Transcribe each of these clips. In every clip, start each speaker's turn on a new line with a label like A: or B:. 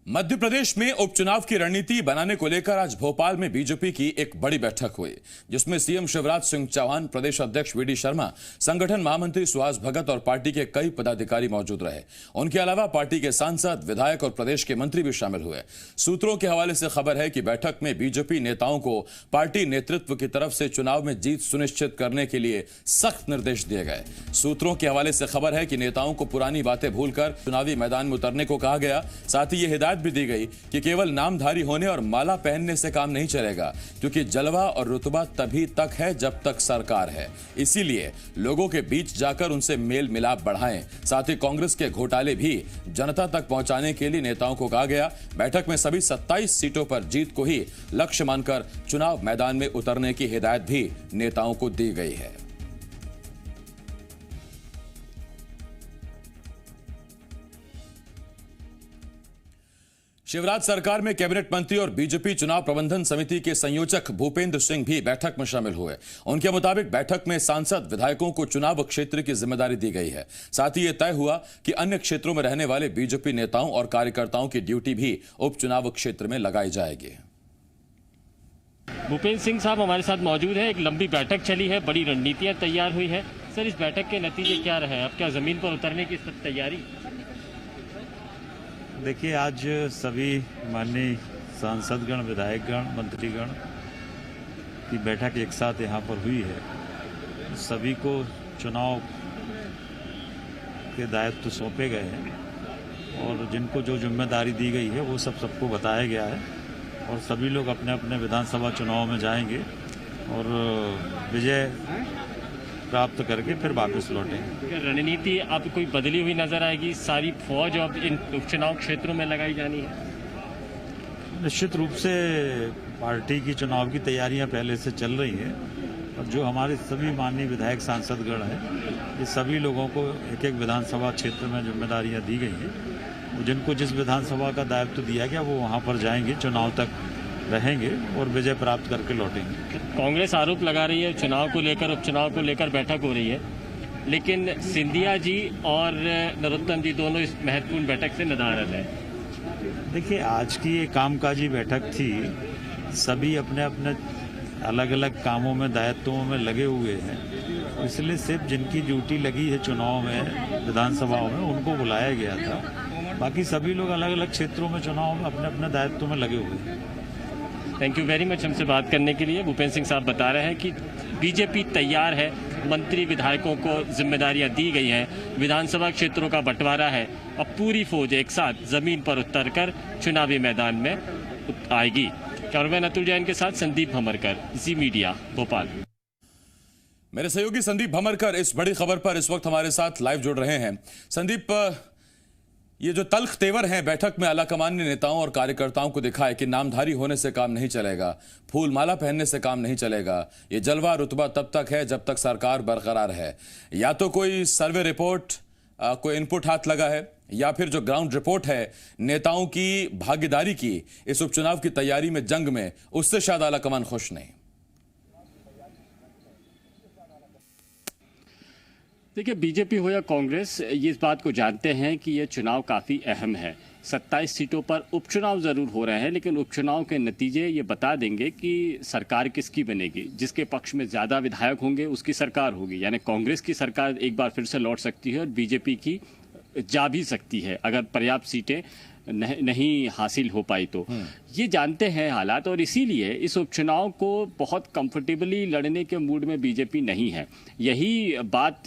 A: मध्य प्रदेश में उपचुनाव की रणनीति बनाने को लेकर आज भोपाल में बीजेपी की एक बड़ी बैठक हुई, जिसमें सीएम शिवराज सिंह चौहान, प्रदेश अध्यक्ष वीडी शर्मा, संगठन महामंत्री सुहास भगत और पार्टी के कई पदाधिकारी मौजूद रहे। उनके अलावा पार्टी के सांसद, विधायक और प्रदेश के मंत्री भी शामिल हुए। सूत्रों के हवाले से खबर है कि बैठक में बीजेपी नेताओं को पार्टी नेतृत्व की तरफ से चुनाव में जीत सुनिश्चित करने के लिए सख्त निर्देश दिए गए। सूत्रों के हवाले से खबर है कि नेताओं को पुरानी बातें भूलकर चुनावी मैदान में उतरने को कहा गया। साथ ही यह भी दी गई कि केवल नामधारी होने और माला पहनने से काम नहीं चलेगा, क्योंकि जलवा और रुतबा तभी तक है जब तक सरकार है। इसीलिए लोगों के बीच जाकर उनसे मेल मिलाप बढ़ाएं। साथ ही कांग्रेस के घोटाले भी जनता तक पहुंचाने के लिए नेताओं को कहा गया। बैठक में सभी 27 सीटों पर जीत को ही लक्ष्य मानकर चुनाव मैदान में उतरने की हिदायत भी नेताओं को दी गई है। शिवराज सरकार में कैबिनेट मंत्री और बीजेपी चुनाव प्रबंधन समिति के संयोजक भूपेंद्र सिंह भी बैठक में शामिल हुए। उनके मुताबिक बैठक में सांसद, विधायकों को चुनाव क्षेत्र की जिम्मेदारी दी गई है। साथ ही यह तय हुआ कि अन्य क्षेत्रों में रहने वाले बीजेपी नेताओं और कार्यकर्ताओं की ड्यूटी भी उपचुनाव क्षेत्र में लगाई जाएगी।
B: भूपेंद्र सिंह साहब हमारे साथ मौजूद है। एक लंबी बैठक चली है, बड़ी रणनीतियां तैयार हुई है। सर, इस बैठक के नतीजे क्या रहे? अब क्या जमीन पर उतरने की तैयारी?
C: देखिए, आज सभी माननीय सांसदगण, विधायकगण, मंत्रीगण की बैठक एक साथ यहाँ पर हुई है। सभी को चुनाव के दायित्व सौंपे गए हैं और जिनको जो जिम्मेदारी दी गई है वो सबको बताया गया है और सभी लोग अपने अपने विधानसभा चुनाव में जाएंगे और विजय प्राप्त करके फिर वापस लौटेंगे।
B: रणनीति अब कोई बदली हुई नजर आएगी? सारी फौज अब इन उपचुनाव क्षेत्रों में लगाई जानी है?
C: निश्चित रूप से पार्टी की चुनाव की तैयारियां पहले से चल रही हैं और जो हमारे सभी माननीय विधायक, सांसदगण हैं, ये सभी लोगों को एक एक विधानसभा क्षेत्र में जिम्मेदारियां दी गई हैं। जिनको जिस विधानसभा का दायित्व दिया गया वो वहाँ पर जाएंगे, चुनाव तक रहेंगे और विजय प्राप्त करके लौटेंगे।
B: कांग्रेस आरोप लगा रही है चुनाव को लेकर, उपचुनाव को लेकर बैठक हो रही है, लेकिन सिंधिया जी और नरोत्तम जी दोनों इस महत्वपूर्ण बैठक से नदारद है।
C: देखिए, आज की ये कामकाजी बैठक थी। सभी अपने अपने अलग अलग कामों में, दायित्वों में लगे हुए हैं, इसलिए सिर्फ जिनकी ड्यूटी लगी है चुनाव में, विधानसभाओं में, उनको बुलाया गया था। बाकी सभी लोग अलग अलग क्षेत्रों में चुनाव में अपने अपने दायित्व में लगे हुए हैं।
B: थैंक यू वेरी मच हमसे बात करने के लिए। भूपेंद्र सिंह साहब बता रहे हैं कि बीजेपी तैयार है, मंत्री विधायकों को जिम्मेदारियां दी गई हैं, विधानसभा क्षेत्रों का बंटवारा है। अब पूरी फौज एक साथ जमीन पर उतरकर चुनावी मैदान में आएगी। कैमरामैन अतुल जैन के साथ संदीप भमरकर, जी मीडिया, भोपाल।
A: मेरे सहयोगी संदीप भमरकर इस बड़ी खबर पर इस वक्त हमारे साथ लाइव जुड़ रहे हैं। संदीप, ये जो तल्ख तेवर हैं बैठक में आलाकमान ने नेताओं और कार्यकर्ताओं को दिखाए कि नामधारी होने से काम नहीं चलेगा, फूल माला पहनने से काम नहीं चलेगा, ये जलवा रुतबा तब तक है जब तक सरकार बरकरार है। या तो कोई सर्वे रिपोर्ट, कोई इनपुट हाथ लगा है, या फिर जो ग्राउंड रिपोर्ट है नेताओं की भागीदारी की इस उपचुनाव की तैयारी में, जंग में, उससे शायद आलाकमान खुश नहीं।
B: देखिए, बीजेपी हो या कांग्रेस, ये इस बात को जानते हैं कि ये चुनाव काफ़ी अहम है। 27 सीटों पर उपचुनाव ज़रूर हो रहे हैं, लेकिन उपचुनाव के नतीजे ये बता देंगे कि सरकार किसकी बनेगी। जिसके पक्ष में ज़्यादा विधायक होंगे उसकी सरकार होगी, यानी कांग्रेस की सरकार एक बार फिर से लौट सकती है और बीजेपी की जा भी सकती है अगर पर्याप्त सीटें नहीं हासिल हो पाई तो। ये जानते हैं हालात और इसीलिए इस उपचुनाव को बहुत कंफर्टेबली लड़ने के मूड में बीजेपी नहीं है। यही बात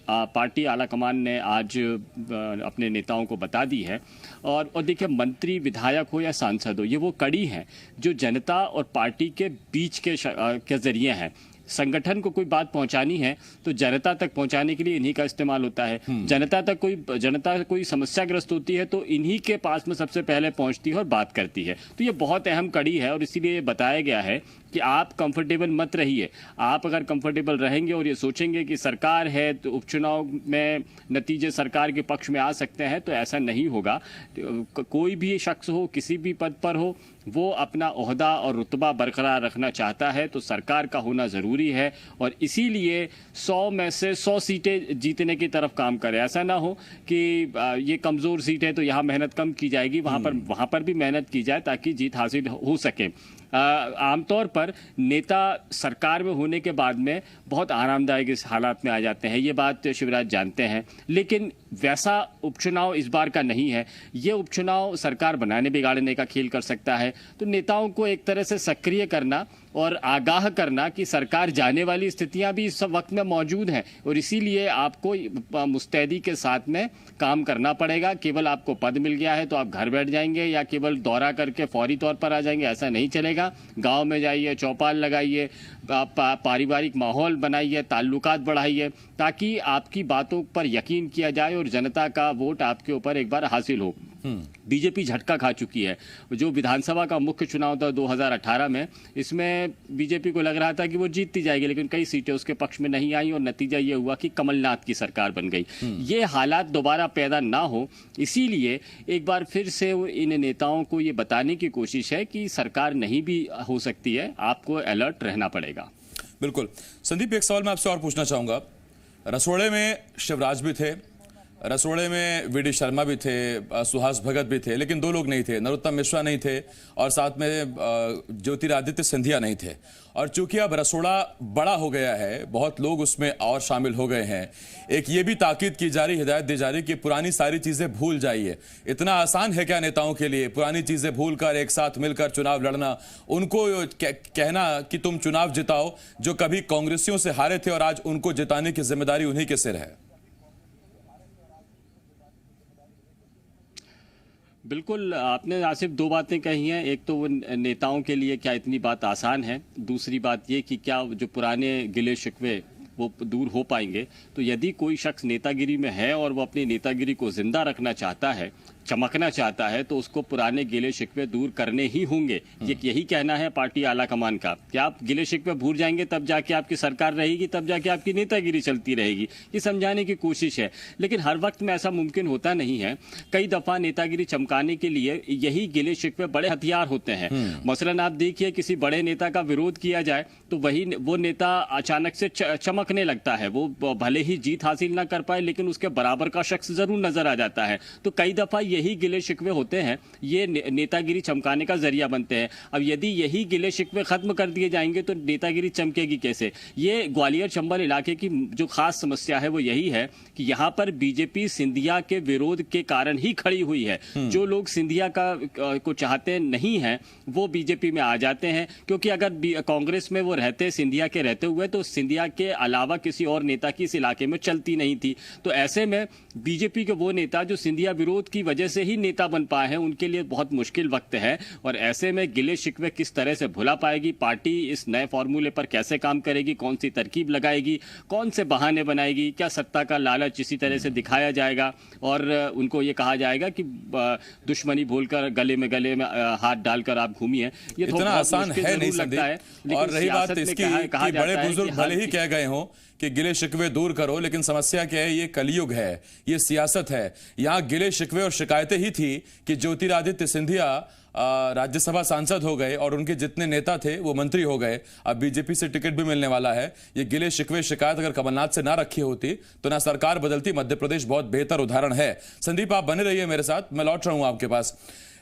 B: पार्टी आलाकमान ने आज अपने नेताओं को बता दी है। और देखिए, मंत्री, विधायक हो या सांसद हो, ये वो कड़ी हैं जो जनता और पार्टी के बीच के जरिए हैं। संगठन को कोई बात पहुंचानी है तो जनता तक पहुंचाने के लिए इन्हीं का इस्तेमाल होता है। जनता कोई समस्याग्रस्त होती है तो इन्हीं के पास में सबसे पहले पहुंचती है और बात करती है। तो ये बहुत अहम कड़ी है और इसीलिए बताया गया है कि आप कंफर्टेबल मत रहिए। आप अगर कंफर्टेबल रहेंगे और ये सोचेंगे कि सरकार है तो उपचुनाव में नतीजे सरकार के पक्ष में आ सकते हैं, तो ऐसा नहीं होगा। कोई भी शख्स हो, किसी भी पद पर हो, वो अपना ओहदा और रुतबा बरकरार रखना चाहता है तो सरकार का होना ज़रूरी है, और इसीलिए 100 में से 100 सीटें जीतने की तरफ काम करे। ऐसा ना हो कि ये कमज़ोर सीट है तो यहाँ मेहनत कम की जाएगी, वहाँ पर भी मेहनत की जाए ताकि जीत हासिल हो सके। आमतौर पर नेता सरकार में होने के बाद में बहुत आरामदायक इस हालात में आ जाते हैं, ये बात शिवराज जानते हैं, लेकिन वैसा उपचुनाव इस बार का नहीं है। ये उपचुनाव सरकार बनाने बिगाड़ने का खेल कर सकता है। तो नेताओं को एक तरह से सक्रिय करना और आगाह करना कि सरकार जाने वाली स्थितियां भी इस वक्त में मौजूद हैं, और इसीलिए आपको मुस्तैदी के साथ में काम करना पड़ेगा। केवल आपको पद मिल गया है तो आप घर बैठ जाएंगे या केवल दौरा करके फौरी तौर पर आ जाएंगे, ऐसा नहीं चलेगा। गांव में जाइए, चौपाल लगाइए, पारिवारिक माहौल बनाइए, ताल्लुकात बढ़ाइए, ताकि आपकी बातों पर यकीन किया जाए और जनता का वोट आपके ऊपर एक बार हासिल हो। बीजेपी झटका खा चुकी है। जो विधानसभा का मुख्य चुनाव था 2018 में, इसमें बीजेपी को लग रहा था कि वो जीतती जाएगी, लेकिन कई सीटें उसके पक्ष में नहीं आई और नतीजा ये हुआ कि कमलनाथ की सरकार बन गई। ये हालात दोबारा पैदा ना हो, इसीलिए एक बार फिर से इन नेताओं को ये बताने की कोशिश है कि सरकार नहीं भी हो सकती है, आपको अलर्ट रहना पड़ेगा।
A: बिल्कुल। संदीप, एक सवाल मैं आपसे और पूछना चाहूंगा। रसोड़े में शिवराज भी थे, रसोड़े में वीडी शर्मा भी थे, सुहास भगत भी थे, लेकिन दो लोग नहीं थे, नरोत्तम मिश्रा नहीं थे और साथ में ज्योतिरादित्य सिंधिया नहीं थे। और चूंकि अब रसोड़ा बड़ा हो गया है, बहुत लोग उसमें और शामिल हो गए हैं, एक ये भी ताकीद की जा रही, हिदायत दी जा रही कि पुरानी सारी चीजें भूल जाइए। इतना आसान है क्या नेताओं के लिए पुरानी चीजें भूलकर एक साथ मिलकर चुनाव लड़ना, उनको कहना कि तुम चुनाव जिताओ जो कभी कांग्रेसियों से हारे थे और आज उनको जिताने की जिम्मेदारी उन्हीं के सिर है?
B: बिल्कुल, आपने आसिफ दो बातें कही हैं। एक तो वो नेताओं के लिए क्या इतनी बात आसान है, दूसरी बात ये कि क्या जो पुराने गिले शिकवे वो दूर हो पाएंगे। तो यदि कोई शख्स नेतागिरी में है और वो अपनी नेतागिरी को जिंदा रखना चाहता है, चमकना चाहता है, तो उसको पुराने गिले शिकवे दूर करने ही होंगे। यही कहना है पार्टी आला कमान का कि आप गिले शिकवे भूल जाएंगे तब जाके आपकी सरकार रहेगी, तब जाके आपकी नेतागिरी चलती रहेगी। ये समझाने की कोशिश है, लेकिन हर वक्त में ऐसा मुमकिन होता नहीं है। कई दफा नेतागिरी चमकाने के लिए यही गिले शिकवे बड़े हथियार होते हैं। मसलन आप देखिए, किसी बड़े नेता का विरोध किया जाए तो वो नेता अचानक से चमकने लगता है। वो भले ही जीत हासिल ना कर पाए, लेकिन उसके बराबर का शख्स जरूर नजर आ जाता है। तो कई दफा यही गिले शिकवे होते हैं, ये नेतागिरी चमकाने का जरिया बनते हैं। अब यदि यही गिले शिकवे खत्म कर दिए जाएंगे तो नेतागिरी चमकेगी कैसे? ये ग्वालियर चंबल इलाके की जो खास समस्या है वो यही है कि यहाँ पर बीजेपी सिंधिया के विरोध के कारण ही खड़ी हुई है। जो लोग सिंधिया को चाहते नहीं हैं वो बीजेपी में आ जाते हैं, क्योंकि अगर कांग्रेस में वो रहते सिंधिया के रहते हुए तो सिंधिया के अलावा किसी और नेता की इस इलाके में चलती नहीं थी। तो ऐसे में बीजेपी के वो नेता जो सिंधिया विरोध की वजह से ही नेता बन पाए हैं, उनके लिए बहुत मुश्किल वक्त है। और ऐसे में गिले शिकवे किस तरह से भुला पाएगी पार्टी, इस नए फॉर्मूले पर कैसे काम करेगी, कौन सी तरकीब लगाएगी, कौन से बहाने बनाएगी, क्या सत्ता का लालच इसी तरह से दिखाया जाएगा और उनको ये कहा जाएगा कि दुश्मनी भूलकर गले में हाथ डालकर आप घूमिए। ये
A: इतना आसान है नहीं लगता है। और रही बात इसकी कि बड़े बुजुर्ग भले ही कह गए हों कि गिले शिकवे दूर करो, लेकिन समस्या क्या है? ये कलयुग है, ये सियासत है। यहाँ गिले शिकवे और शिकायतें ही थी कि ज्योतिरादित्य सिंधिया राज्यसभा सांसद हो गए और उनके जितने नेता थे वो मंत्री हो गए। अब बीजेपी से टिकट भी मिलने वाला है। ये गिले शिकवे शिकायत अगर कमलनाथ से ना रखी होती तो ना सरकार बदलती। मध्य प्रदेश बहुत बेहतर उदाहरण है। संदीप, आप बने रहिए मेरे साथ, मैं लौट रहा हूं आपके पास।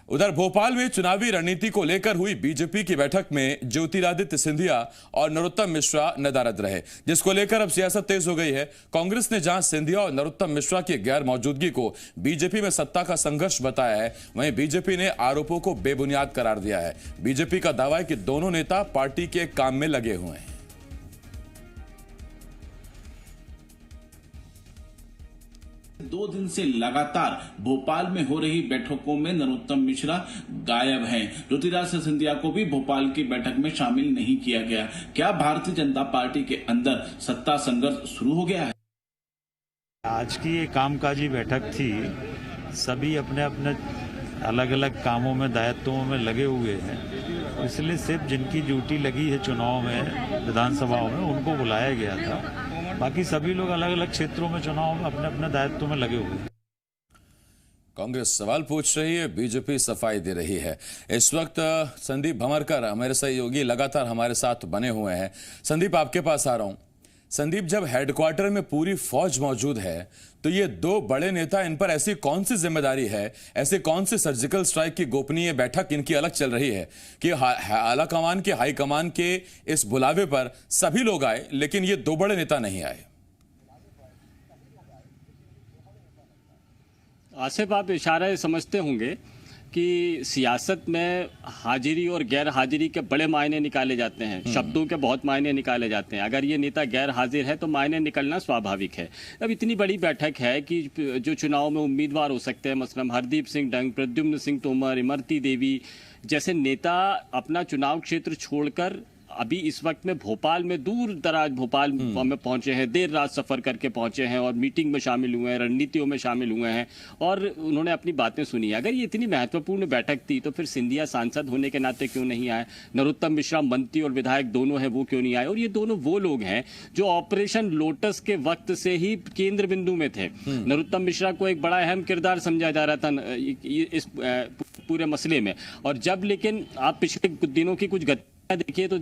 A: उधर भोपाल में चुनावी रणनीति को लेकर हुई बीजेपी की बैठक में ज्योतिरादित्य सिंधिया और नरोत्तम मिश्रा नदारद रहे, जिसको लेकर अब सियासत तेज हो गई है। कांग्रेस ने जहां सिंधिया और नरोत्तम मिश्रा की गैर मौजूदगी को बीजेपी में सत्ता का संघर्ष बताया है, वहीं बीजेपी ने आरोपों को बेबुनियाद करार दिया है। बीजेपी का दावा है कि दोनों नेता पार्टी के काम में लगे हुए हैं।
D: 2 दिन से लगातार भोपाल में हो रही बैठकों में नरोत्तम मिश्रा गायब हैं। ज्योतिरादित्य सिंधिया को भी भोपाल की बैठक में शामिल नहीं किया गया। क्या भारतीय जनता पार्टी के अंदर सत्ता संघर्ष शुरू हो गया है?
C: आज की ये कामकाजी बैठक थी। सभी अपने अपने अलग अलग कामों में, दायित्वों में लगे हुए हैं, इसलिए सिर्फ जिनकी ड्यूटी लगी है चुनाव में, विधानसभाओं में, उनको बुलाया गया था। बाकी सभी लोग अलग अलग क्षेत्रों में चुनाव में अपने अपने दायित्व में लगे हुए हैं।
A: कांग्रेस सवाल पूछ रही है, बीजेपी सफाई दे रही है। इस वक्त संदीप भमरकर हमारे सहयोगी लगातार हमारे साथ बने हुए हैं। संदीप, आपके पास आ रहा हूं। संदीप, जब हेडक्वार्टर में पूरी फौज मौजूद है तो ये दो बड़े नेता, इन पर ऐसी कौन सी जिम्मेदारी है, ऐसे कौन से सर्जिकल स्ट्राइक की गोपनीय बैठक इनकी अलग चल रही है कि आला कमान के, हाई कमान के इस बुलावे पर सभी लोग आए लेकिन ये दो बड़े नेता नहीं आए?
B: आसिफ, आप इशारा समझते होंगे कि सियासत में हाजिरी और गैर हाजिरी के बड़े मायने निकाले जाते हैं, शब्दों के बहुत मायने निकाले जाते हैं। अगर ये नेता गैर हाजिर है तो मायने निकलना स्वाभाविक है। अब इतनी बड़ी बैठक है कि जो चुनाव में उम्मीदवार हो सकते हैं, मसलन हरदीप सिंह डंग, प्रद्युम्न सिंह तोमर, इमरती देवी जैसे नेता अपना चुनाव क्षेत्र छोड़कर अभी इस वक्त में भोपाल में, दूर दराज भोपाल में पहुंचे हैं, देर रात सफर करके पहुंचे हैं और मीटिंग में शामिल हुए हैं, रणनीतियों में शामिल हुए हैं और उन्होंने अपनी बातें सुनी। अगर ये इतनी महत्वपूर्ण बैठक थी तो फिर सिंधिया सांसद होने के नाते क्यों नहीं आए? नरोत्तम मिश्रा मंत्री और विधायक दोनों हैं, वो क्यों नहीं आए? और ये दोनों वो लोग हैं जो ऑपरेशन लोटस के वक्त से ही केंद्र बिंदु में थे। नरोत्तम मिश्रा को एक बड़ा अहम किरदार समझा जा रहा था इस पूरे मसले में, और जब लेकिन आप पिछले दिनों की कुछ गतिविधियां देखिए तो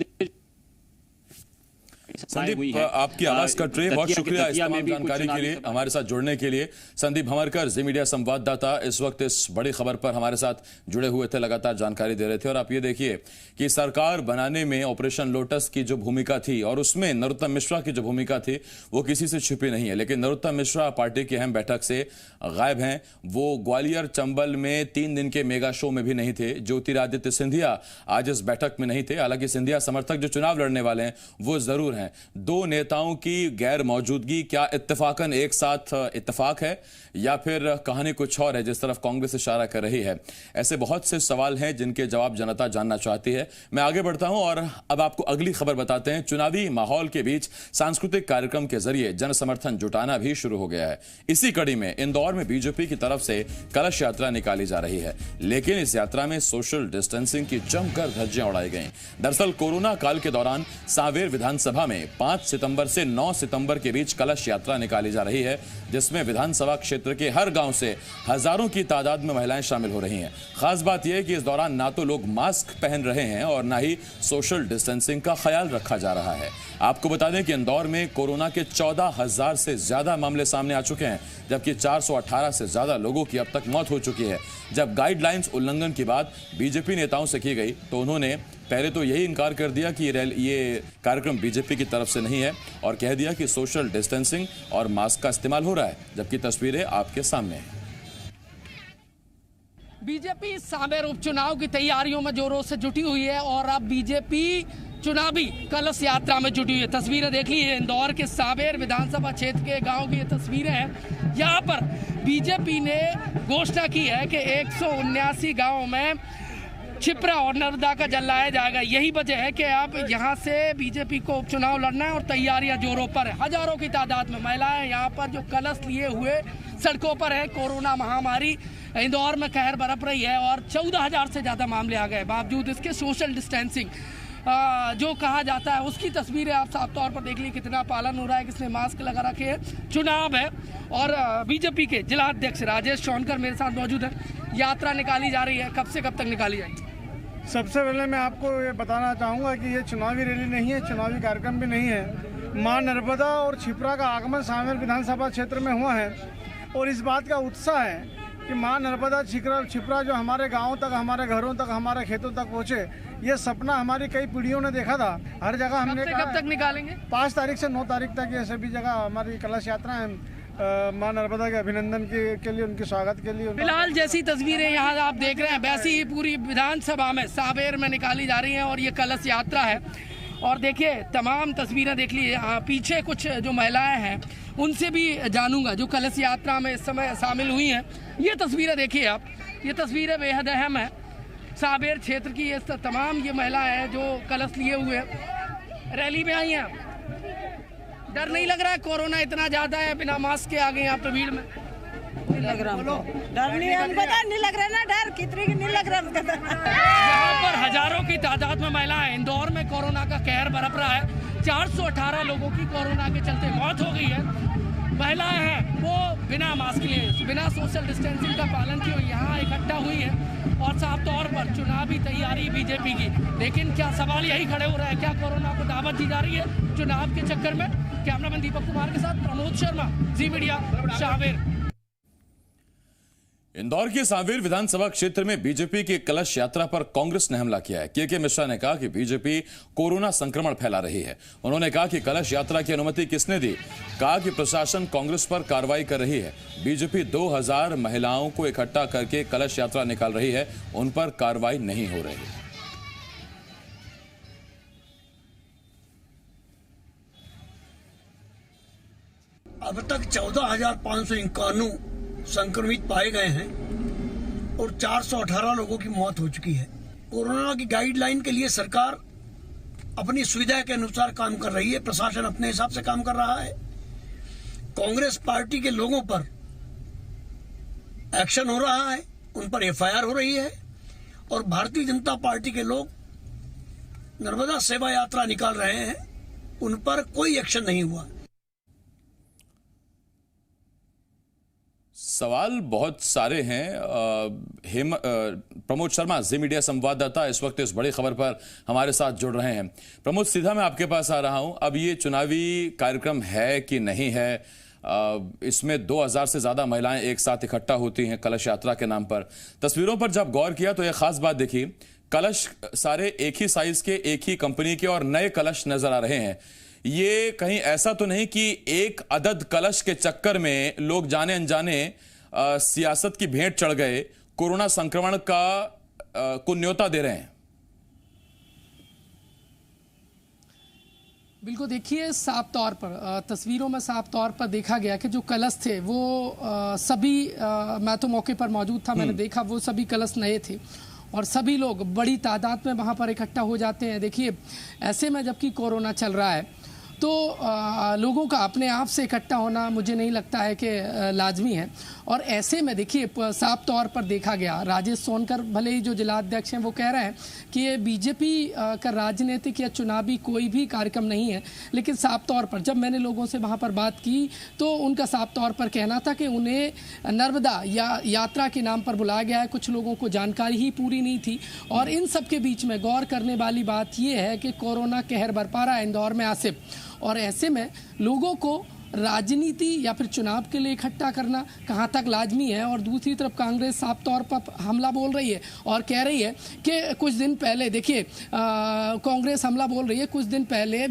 A: संदीप, आपकी आवाज कट रही है। बहुत शुक्रिया इस तमाम जानकारी के लिए, हमारे साथ जुड़ने के लिए। संदीप भमरकर, जी मीडिया संवाददाता, इस वक्त इस बड़ी खबर पर हमारे साथ जुड़े हुए थे, लगातार जानकारी दे रहे थे। और आप ये देखिए कि सरकार बनाने में ऑपरेशन लोटस की जो भूमिका थी और उसमें नरोत्तम मिश्रा की जो भूमिका थी वो किसी से छिपी नहीं है। लेकिन नरोत्तम मिश्रा पार्टी की अहम बैठक से गायब हैं। वो ग्वालियर चंबल में 3 दिन के मेगा शो में भी नहीं थे। ज्योतिरादित्य सिंधिया आज इस बैठक में नहीं थे। हालांकि सिंधिया समर्थक जो चुनाव लड़ने वाले हैं वो जरूर हैं। दो नेताओं की गैर मौजूदगी क्या इत्तेफाकन एक साथ इत्तेफाक है या फिर कहानी कुछ और है, जिस तरफ कांग्रेस इशारा कर रही है? ऐसे बहुत से सवाल हैं जिनके जवाब जनता जानना चाहती है। मैं आगे बढ़ता हूं और अब आपको अगली खबर बताते हैं। चुनावी माहौल के बीच सांस्कृतिक कार्यक्रम के जरिए जन समर्थन जुटाना भी शुरू हो गया है। इसी कड़ी में इंदौर में बीजेपी की तरफ से कलश यात्रा निकाली जा रही है, लेकिन इस यात्रा में सोशल डिस्टेंसिंग की जमकर धज्जियां उड़ाई गई। दरअसल कोरोना काल के दौरान सांवेर विधानसभा में 5 सितंबर से 9 सितंबर के बीच कलश यात्रा निकाली जा रही है, जिसमें विधानसभा क्षेत्र के हर गांव से हजारों की तादाद में महिलाएं शामिल हो रही हैं। खास बात यह है कि इस दौरान ना तो लोग मास्क पहन रहे हैं और ना ही सोशल डिस्टेंसिंग का ख्याल रखा जा रहा है। आपको बता दें कि इंदौर में कोरोना के 14,000 से ज्यादा मामले सामने आ चुके हैं, जबकि 418 से ज्यादा लोगों की अब तक मौत हो चुकी है। जब गाइडलाइंस उल्लंघन की बात बीजेपी नेताओं से की गई तो उन्होंने पहले तो यही इनकार कर दिया कि ये कार्यक्रम बीजेपी की तरफ से नहीं है और कह दिया कि सोशल डिस्टेंसिंग और मास्क का इस्तेमाल हो रहा है, जबकि तस्वीरें आपके सामने हैं।
E: बीजेपी सांवेर उपचुनाव की तैयारियों में जोरों से जुटी हुई है और अब बीजेपी चुनावी कलश यात्रा में जुटी हुई है। तस्वीरें देख ली है, इंदौर के सांवेर विधानसभा क्षेत्र के गांव की ये तस्वीरें हैं। यहाँ पर बीजेपी ने घोषणा की है कि 179 गाँव में छिपरा और नर्मदा का जल लाया जाएगा। यही वजह है कि अब यहाँ से बीजेपी को उपचुनाव लड़ना है और तैयारियां जोरों पर है। हजारों की तादाद में महिलाएं यहाँ पर जो कलश लिए हुए सड़कों पर है। कोरोना महामारी इंदौर में कहर बरप रही है और 14,000 से ज़्यादा मामले आ गए। बावजूद इसके सोशल डिस्टेंसिंग जो कहा जाता है उसकी तस्वीरें आप साफ तौर पर देख ली, कितना पालन हो रहा है, किसने मास्क लगा रखे हैं। चुनाव है और बीजेपी के जिला अध्यक्ष राजेश सोनकर मेरे साथ मौजूद है। यात्रा निकाली जा रही है, कब से कब तक निकाली जाएगी?
F: सबसे पहले मैं आपको ये बताना चाहूँगा कि ये चुनावी रैली नहीं है, चुनावी कार्यक्रम भी नहीं है। मां नर्मदा और छिपरा का आगमन सांवेर विधानसभा क्षेत्र में हुआ है और इस बात का उत्साह है कि मां नर्मदा छिपरा जो हमारे गाँव तक, हमारे घरों तक, हमारे खेतों तक पहुँचे, ये सपना हमारी कई पीढ़ियों ने देखा था। हर जगह हमने
E: कब तक निकालेंगे?
F: 5 तारीख से 9 तारीख तक ये सभी जगह हमारी कलश यात्रा है। मां नर्मदा के अभिनंदन के लिए, उनके स्वागत के लिए।
E: फिलहाल जैसी तस्वीरें यहाँ आप देख रहे हैं वैसी ही पूरी विधानसभा में सांवेर में निकाली जा रही हैं और ये कलश यात्रा है। और देखिए तमाम तस्वीरें देख लीजिए। पीछे कुछ जो महिलाएं हैं उनसे भी जानूंगा जो कलश यात्रा में इस समय शामिल हुई हैं। ये तस्वीरें देखिए आप, ये तस्वीरें बेहद अहम है। सांवेर क्षेत्र की ये तमाम ये महिलाएं हैं जो कलश लिए हुए रैली में आई हैं। डर नहीं लग रहा है? कोरोना इतना ज्यादा है, बिना मास्क के आ गए यहाँ पे भीड़ में।
G: नहीं लग रहा हमको, डर नहीं, हमको डर नहीं लग रहा ना, डर कितनी नहीं लग रहा हमको।
E: यहाँ पर हजारों की तादाद में महिलाएं, इंदौर में कोरोना का कहर बरप रहा है। 418 लोगों की कोरोना के चलते मौत हो गई है। महिलाएं हैं वो बिना मास्क लिए, बिना सोशल डिस्टेंसिंग का पालन किए यहाँ इकट्ठा हुई है और साफ तौर पर चुनावी तैयारी बीजेपी की। लेकिन क्या सवाल यही खड़े हो रहे हैं, क्या कोरोना को दावत दी जा रही है चुनाव के चक्कर में? कैमरामैन दीपक कुमार के साथ प्रमोद शर्मा, जी मीडिया, सांवेर।
A: इंदौर के सांवेर विधानसभा क्षेत्र में बीजेपी की कलश यात्रा पर कांग्रेस ने हमला किया है। के मिश्रा ने कहा कि बीजेपी कोरोना संक्रमण फैला रही है। उन्होंने कहा कि कलश यात्रा की अनुमति किसने दी? कहा कि प्रशासन कांग्रेस पर कार्रवाई कर रही है। बीजेपी 2000 महिलाओं को इकट्ठा करके कलश यात्रा निकाल रही है, उन पर कार्रवाई नहीं हो रही है।
H: अब तक 14,591 संक्रमित पाए गए हैं और 418 लोगों की मौत हो चुकी है। कोरोना की गाइडलाइन के लिए सरकार अपनी सुविधा के अनुसार काम कर रही है, प्रशासन अपने हिसाब से काम कर रहा है। कांग्रेस पार्टी के लोगों पर एक्शन हो रहा है, उन पर एफआईआर हो रही है और भारतीय जनता पार्टी के लोग नर्मदा सेवा यात्रा निकाल रहे हैं, उन पर कोई एक्शन नहीं हुआ।
A: सवाल बहुत सारे हैं। प्रमोद शर्मा, जी मीडिया संवाददाता, इस वक्त इस बड़ी खबर पर हमारे साथ जुड़ रहे हैं। प्रमोद, सीधा मैं आपके पास आ रहा हूं। अब ये चुनावी कार्यक्रम है कि नहीं है? इसमें 2000 से ज्यादा महिलाएं एक साथ इकट्ठा होती हैं कलश यात्रा के नाम पर। तस्वीरों पर जब गौर किया तो एक खास बात देखी, कलश सारे एक ही साइज के, एक ही कंपनी के और नए कलश नजर आ रहे हैं। ये कहीं ऐसा तो नहीं कि एक अदद कलश के चक्कर में लोग जाने अनजाने सियासत की भेंट चढ़ गए, कोरोना संक्रमण को न्योता दे रहे हैं?
E: बिल्कुल, देखिए साफ तौर पर तस्वीरों में साफ तौर पर देखा गया कि जो कलश थे वो सभी, मैं तो मौके पर मौजूद था, मैंने देखा वो सभी कलश नए थे और सभी लोग बड़ी तादाद में वहाँ पर इकट्ठा हो जाते हैं। देखिए ऐसे में जबकि कोरोना चल रहा है तो लोगों का अपने आप से इकट्ठा होना मुझे नहीं लगता है कि लाजमी है। और ऐसे में देखिए साफ तौर पर देखा गया, राजेश सोनकर भले ही जो जिलाध्यक्ष हैं वो कह रहे हैं कि ये बीजेपी का राजनीतिक या चुनावी कोई भी कार्यक्रम नहीं है, लेकिन साफ तौर पर जब मैंने लोगों से वहाँ पर बात की तो उनका साफ तौर पर कहना था कि उन्हें नर्मदा यात्रा के नाम पर बुलाया गया है। कुछ लोगों को जानकारी ही पूरी नहीं थी। और इन सब के बीच में गौर करने वाली बात यह है कि कोरोना कहर बरपा रहा है इंदौर में आसिफ, और ऐसे में लोगों को राजनीति या फिर चुनाव के लिए इकट्ठा करना कहाँ तक लाजमी है। और दूसरी तरफ कांग्रेस साफ तौर पर हमला बोल रही है और कह रही है कि कुछ दिन पहले, देखिए कांग्रेस हमला बोल रही है, कुछ दिन पहले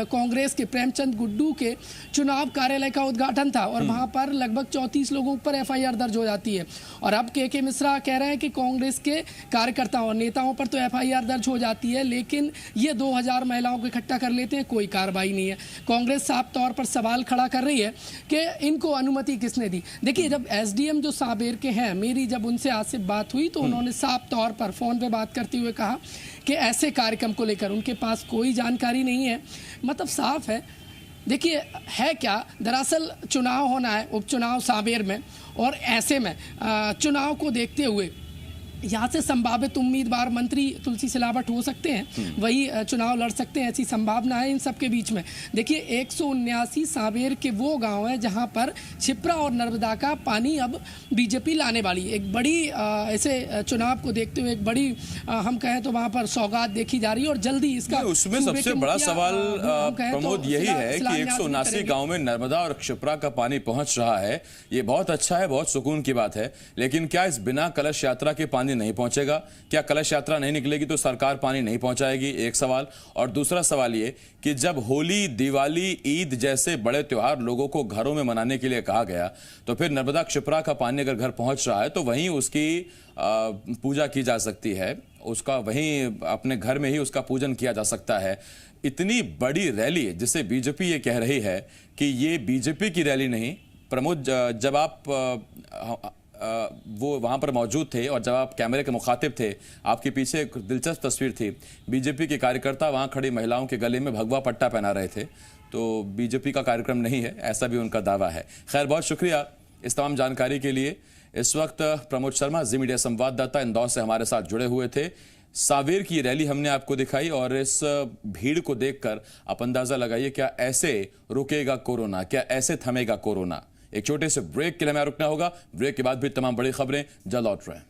E: कांग्रेस के प्रेमचंद गुड्डू के चुनाव कार्यालय का उद्घाटन था और वहाँ पर लगभग 34 लोगों पर एफआईआर दर्ज हो जाती है। और अब के मिश्रा कह रहे हैं कि कांग्रेस के कार्यकर्ताओं और नेताओं पर तो एफआईआर दर्ज हो जाती है, लेकिन ये 2000 महिलाओं को इकट्ठा कर लेते हैं, कोई कार्रवाई नहीं है। कांग्रेस साफ तौर पर सवाल खड़ा कर रही है कि इनको अनुमति किसने दी। देखिए जब एसडीएम जो सांवेर के हैं, मेरी जब उनसे आज से बात हुई तो उन्होंने साफ तौर पर फोन पे बात करते हुए कहा कि ऐसे कार्यक्रम को लेकर उनके पास कोई जानकारी नहीं है। मतलब साफ है। देखिए है क्या, दरअसल चुनाव होना है, उपचुनाव सांवेर में, और ऐसे में चुनाव को देखते हुए यहाँ से संभावित उम्मीदवार मंत्री तुलसी सिलावट हो सकते हैं, वही चुनाव लड़ सकते हैं, ऐसी संभावना है इन सब के बीच में। देखिए 179 सांवेर के वो गांव हैं जहां पर छिप्रा और नर्मदा का पानी अब बीजेपी लाने वाली है। एक बड़ी ऐसे चुनाव को देखते हुए एक बड़ी हम कहें तो वहां पर सौगात देखी जा रही है और जल्दी इसका
A: उसमें सबसे बड़ा सवाल प्रमोद यही है कि 179 गाँव में नर्मदा और छिप्रा का पानी पहुंच रहा है। ये बहुत अच्छा है, बहुत सुकून की बात है, लेकिन क्या इस बिना कलश यात्रा के पानी नहीं पहुंचेगा? क्या कलश यात्रा नहीं निकलेगी तो सरकार पानी नहीं पहुंचाएगी? एक सवाल। और दूसरा सवाल ये कि जब होली, दिवाली, ईद जैसे बड़े त्योहार लोगों को घरों में मनाने के लिए कहा गया, तो फिर नर्मदा क्षिप्रा का पानी अगर घर पहुंच रहा है तो वहीं उसकी पूजा की जा सकती है, उसका वहीं अपने घर में ही उसका पूजन किया जा सकता है। इतनी बड़ी रैली जिसे बीजेपी ये कह रही है कि ये बीजेपी की रैली नहीं। प्रमोद, जब आप वो वहां पर मौजूद थे और जब आप कैमरे के मुखातिब थे, आपके पीछे एक दिलचस्प तस्वीर थी, बीजेपी के कार्यकर्ता वहां खड़ी महिलाओं के गले में भगवा पट्टा पहना रहे थे। तो बीजेपी का कार्यक्रम नहीं है, ऐसा भी उनका दावा है। खैर, बहुत शुक्रिया इस तमाम जानकारी के लिए। इस वक्त प्रमोद शर्मा, जी मीडिया संवाददाता, इंदौर से हमारे साथ जुड़े हुए थे। सावेर की रैली हमने आपको दिखाई और इस भीड़ को देखकर आप अंदाजा लगाइए, क्या ऐसे रुकेगा कोरोना, क्या ऐसे थमेगा कोरोना। एक छोटे से ब्रेक के लिए हमें रुकना होगा। ब्रेक के बाद भी तमाम बड़ी खबरें जल्द लौट रहे हैं।